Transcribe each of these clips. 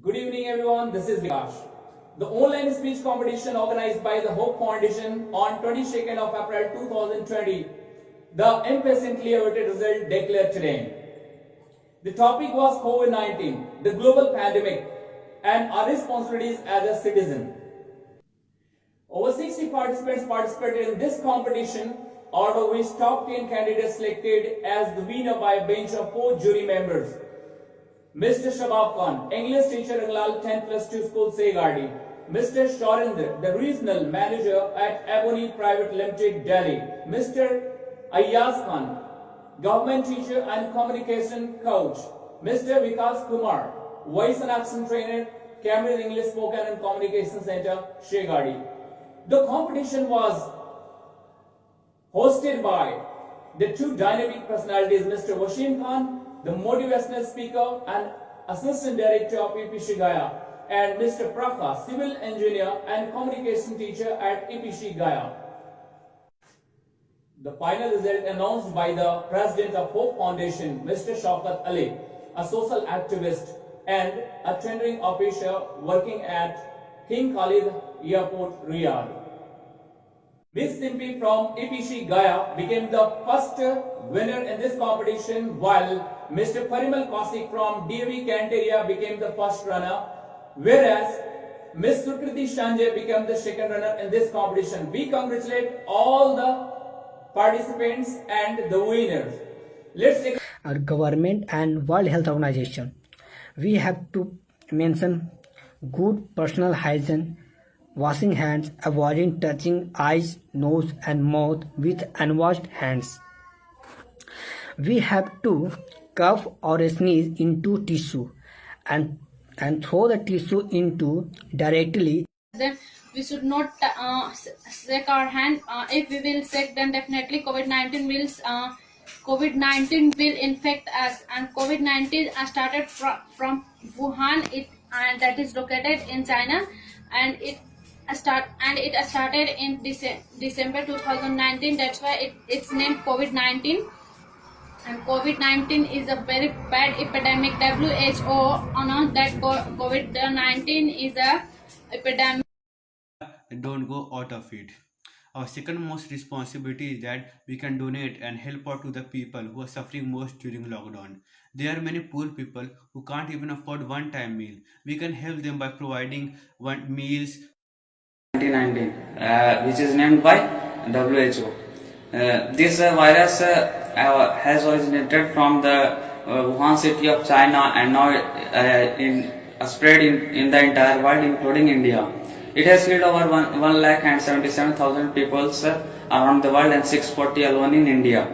Good evening everyone, this is Vikash. The online speech competition organized by the Hope Foundation on 22nd of April 2020, the impatiently awaited result declared today. The topic was COVID-19, the global pandemic, and our responsibilities as a citizen. Over 60 participants participated in this competition, out of which top 10 candidates selected as the winner by a bench of 4 jury members. Mr. Shabab Khan, English teacher Anglal 10 plus 2 school Segadi. Mr. Shorinder, the regional manager at Ebony Private Limited, Delhi. Mr. Ayaz Khan, government teacher and communication coach. Mr. Vikas Kumar, voice and action trainer, Cambridge English Spoken and Communication Center, Shegadi. The competition was hosted by the two dynamic personalities, Mr. Wasim Khan, the motivational speaker and assistant director of EPC Gaya, and Mr. Prakash, civil engineer and communication teacher at EPC Gaya. The final result announced by the president of Hope Foundation, Mr. Shaukat Ali, a social activist and a tendering officer working at King Khalid Airport, Riyadh. Miss Simpi from EPC Gaya became the first winner in this competition, while Mr. Parimal Kaushik from DAV Canteria became the first runner, whereas Miss Sukriti Shanje became the second runner in this competition. We congratulate all the participants and the winners. Let's take our government and World Health Organization. We have to mention good personal hygiene, washing hands, avoiding touching eyes, nose and mouth with unwashed hands. We have to cough or sneeze into tissue and throw the tissue into directly. Then we should not shake our hand. If we will shake, then definitely COVID-19 will infect us. And COVID-19 started from Wuhan, and that is located in China, and it started in December 2019. That's why it's named COVID-19. And COVID-19 is a very bad epidemic. WHO announced that COVID-19 is a epidemic. Don't go out of it. Our second most responsibility is that we can donate and help out to the people who are suffering most during lockdown. There are many poor people who can't even afford one-time meal. We can help them by providing meals. 2019, which is named by WHO. This virus has originated from the Wuhan city of China and now spread in the entire world, including India. It has killed over 1,77,000 people around the world and 640 alone in India.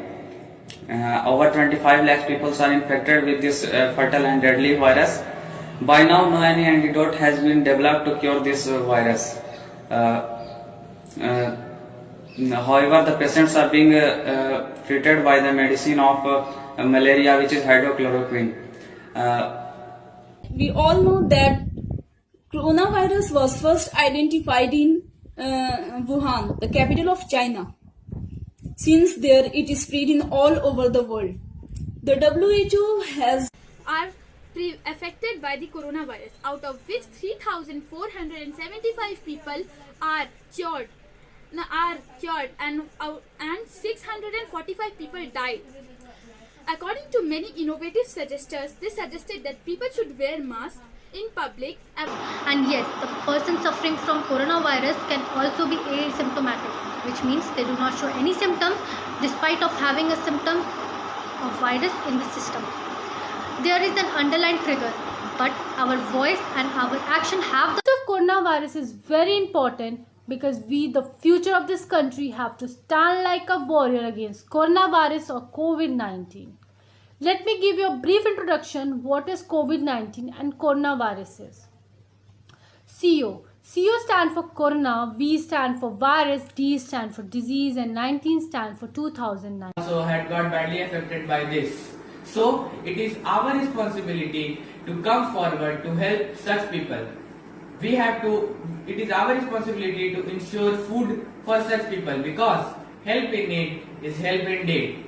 Over 25 lakh people are infected with this fatal and deadly virus. By now, no any antidote has been developed to cure this virus. However, the patients are being treated by the medicine of malaria, which is hydrochloroquine. We all know that coronavirus was first identified in Wuhan, the capital of China. Since there, it is spread in all over the world. The WHO are affected by the coronavirus, out of which 3,475 people are cured and 645 people died. According to many innovative suggesters, they suggested that people should wear masks in public. And yes, the person suffering from coronavirus can also be asymptomatic, which means they do not show any symptoms despite of having a symptom of virus in the system. There is an underlying trigger, but our voice and our action have the coronavirus is very important because we, the future of this country, have to stand like a warrior against coronavirus or COVID-19. Let me give you a brief introduction what is COVID-19 and coronaviruses. CO stands for corona, V stands for virus, D stands for disease and 19 stands for 2009. Also had got badly affected by this. So it is our responsibility to come forward to help such people. It is our responsibility to ensure food for such people, because help in need is help indeed.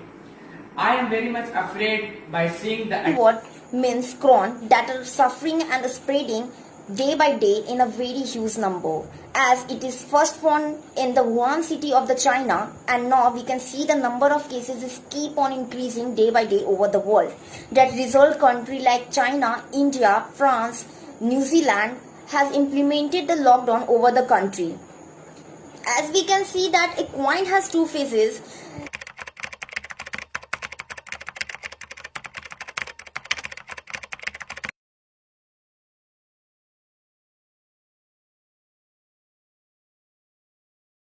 I am very much afraid by seeing the what means cron, that are suffering and spreading day by day in a very huge number, as it is first found in the Wuhan city of the China, and now we can see the number of cases is keep on increasing day by day over the world. That result, country like China, India, France, New Zealand has implemented the lockdown over the country. As we can see that a coin has two faces,